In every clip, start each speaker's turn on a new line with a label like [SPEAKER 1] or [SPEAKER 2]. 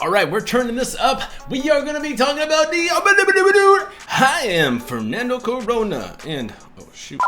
[SPEAKER 1] All right, we're turning this up. We are going to be talking about the... I am Fernando Corona, and... oh, shoot.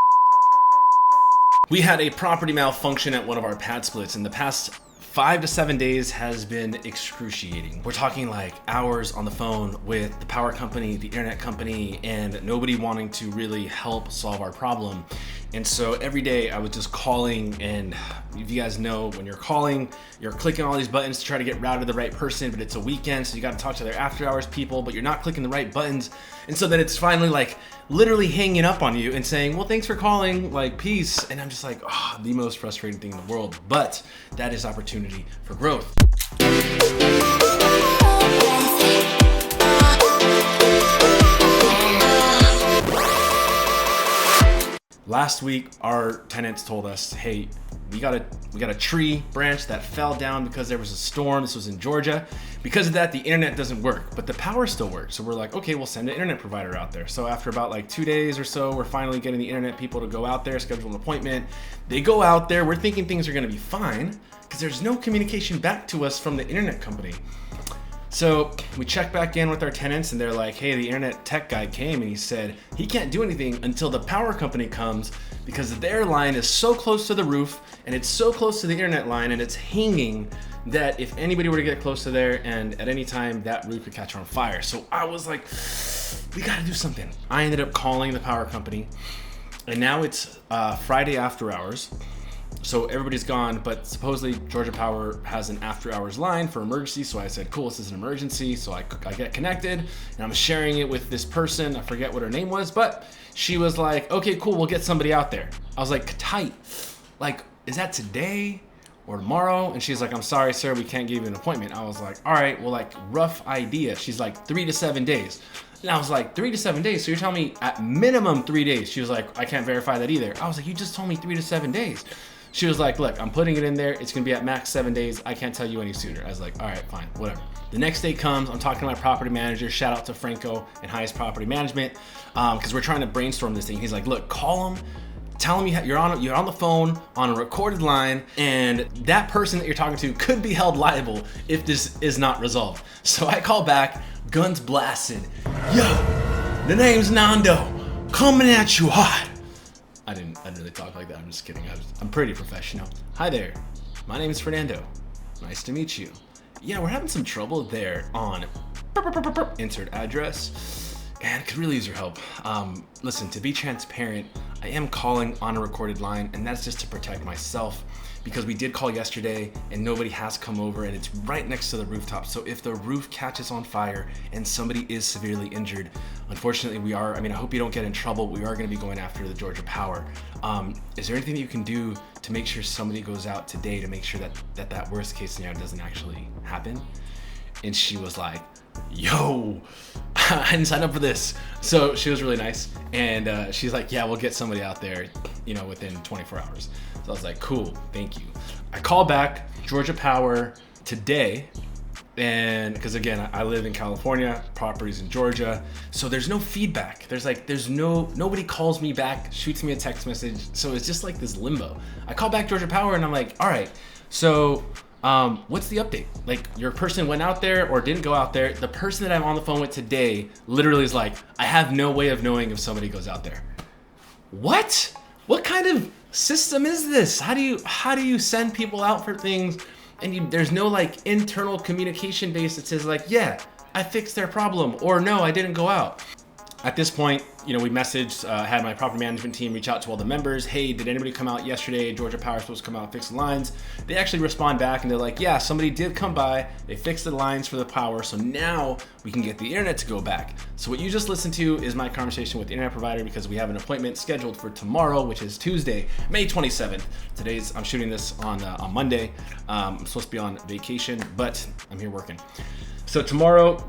[SPEAKER 1] We had a property malfunction at one of our pad splits, and the past 5 to 7 days has been excruciating. We're talking like hours on the phone with the power company, the internet company, and nobody wanting to really help solve our problem. And so every day I was just calling, and if you guys know, when you're calling, you're clicking all these buttons to try to get routed to the right person, but it's a weekend, so you got to talk to their after hours people, but you're not clicking the right buttons. And so then it's finally like literally hanging up on you and saying, well, thanks for calling, like, peace. And I'm just like, oh, the most frustrating thing in the world. But that is opportunity for growth. Last week, our tenants told us, hey, we got a tree branch that fell down because there was a storm. This was in Georgia. Because of that, the internet doesn't work, but the power still works. So we're like, okay, we'll send an internet provider out there. So after about like 2 days or so, we're finally getting the internet people to go out there, schedule an appointment. They go out there. We're thinking things are going to be fine because there's no communication back to us from the internet company. So we check back in with our tenants, and they're like, hey, the internet tech guy came and he said he can't do anything until the power company comes because their line is so close to the roof and it's so close to the internet line and it's hanging that if anybody were to get close to there, and at any time that roof could catch on fire. So I was like, we got to do something. I ended up calling the power company, and now it's Friday after hours. So everybody's gone, but supposedly Georgia Power has an after hours line for emergency. So I said, cool, this is an emergency. So I get connected, and I'm sharing it with this person. I forget what her name was, but she was like, okay, cool, we'll get somebody out there. I was like, tight. Like, is that today or tomorrow? And she's like, I'm sorry, sir, we can't give you an appointment. I was like, all right, well, like, rough idea. She's like, 3 to 7 days. And I was like, 3 to 7 days? So you're telling me at minimum 3 days? She was like, I can't verify that either. I was like, you just told me 3 to 7 days. She was like, look, I'm putting it in there. It's gonna be at max 7 days. I can't tell you any sooner. I was like, all right, fine, whatever. The next day comes, I'm talking to my property manager, shout out to Franco and Highest Property Management, because we're trying to brainstorm this thing. He's like, look, call him, tell him you're on the phone on a recorded line, and that person that you're talking to could be held liable if this is not resolved. So I call back, guns blasted. Yo, the name's Nando, coming at you hot. I didn't really talk like that. I'm just kidding. I'm pretty professional. Hi there. My name is Fernando. Nice to meet you. Yeah, we're having some trouble there on insert address, and could really use your help. Listen, to be transparent, I am calling on a recorded line, and that's just to protect myself, because we did call yesterday and nobody has come over, and it's right next to the rooftop. So if the roof catches on fire and somebody is severely injured, unfortunately I hope you don't get in trouble. We are gonna be going after the Georgia Power. Is there anything that you can do to make sure somebody goes out today to make sure that worst case scenario doesn't actually happen? And she was like, yo, I didn't sign up for this. So she was really nice. And she's like, yeah, we'll get somebody out there, within 24 hours. So I was like, cool, thank you. I called back Georgia Power today, and because again, I live in California, properties in Georgia, so there's no feedback. Nobody calls me back, shoots me a text message. So it's just like this limbo. I call back Georgia Power and I'm like, all right, so what's the update? Like, your person went out there or didn't go out there? The person that I'm on the phone with today literally is like, I have no way of knowing if somebody goes out there. What kind of system is this? How do you send people out for things and there's no like internal communication base that says like, yeah, I fixed their problem, or no, I didn't go out? At this point, we messaged, had my property management team reach out to all the members. Hey, did anybody come out yesterday? Georgia Power supposed to come out and fix the lines. They actually respond back and they're like, yeah, somebody did come by. They fixed the lines for the power. So now we can get the internet to go back. So what you just listened to is my conversation with the internet provider, because we have an appointment scheduled for tomorrow, which is Tuesday, May 27th. I'm shooting this on Monday. I'm supposed to be on vacation, but I'm here working. So tomorrow,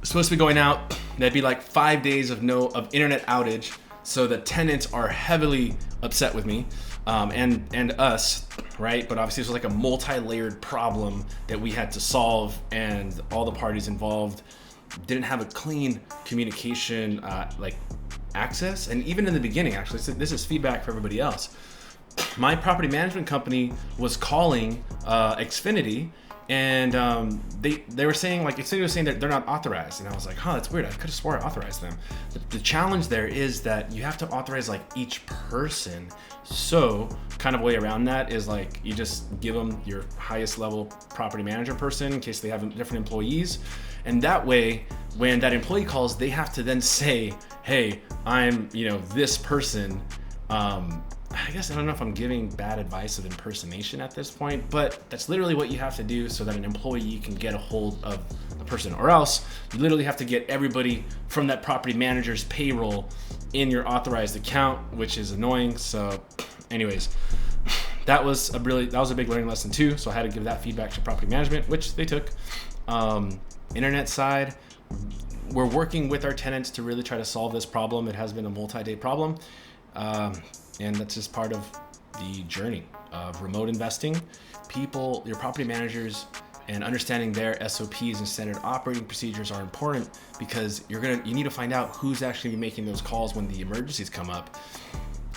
[SPEAKER 1] supposed to be going out. That'd be like 5 days of internet outage. So the tenants are heavily upset with me and us, right? But obviously this was like a multi-layered problem that we had to solve, and all the parties involved didn't have a clean communication access. And even in the beginning, actually, so this is feedback for everybody else. My property management company was calling Xfinity And they were saying, like, Xfinity was saying that they're not authorized, and I was like, huh, that's weird. I could have swore I authorized them. The challenge there is that you have to authorize like each person. So kind of way around that is like you just give them your highest level property manager person in case they have different employees, and that way when that employee calls, they have to then say, hey, I'm this person. I guess I don't know if I'm giving bad advice of impersonation at this point, but that's literally what you have to do so that an employee can get a hold of a person, or else you literally have to get everybody from that property manager's payroll in your authorized account, which is annoying. So anyways, that was a big learning lesson too. So I had to give that feedback to property management, which they took. Internet side, we're working with our tenants to really try to solve this problem. It has been a multi-day problem. And that's just part of the journey of remote investing. Your property managers, and understanding their SOPs and standard operating procedures are important, because you need to find out who's actually making those calls when the emergencies come up.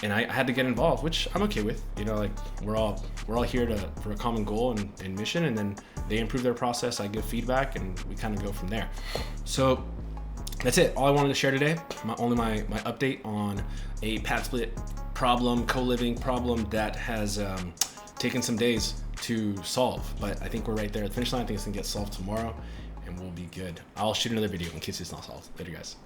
[SPEAKER 1] And I had to get involved, which I'm okay with. Like we're all here for a common goal and mission, and then they improve their process, I give feedback, and we kind of go from there. So that's it. All I wanted to share today. My update on a pad split problem, co-living problem that has taken some days to solve, but I think we're right there at the finish line. I think it's gonna get solved tomorrow, and we'll be good. I'll shoot another video in case it's not solved. Later, guys.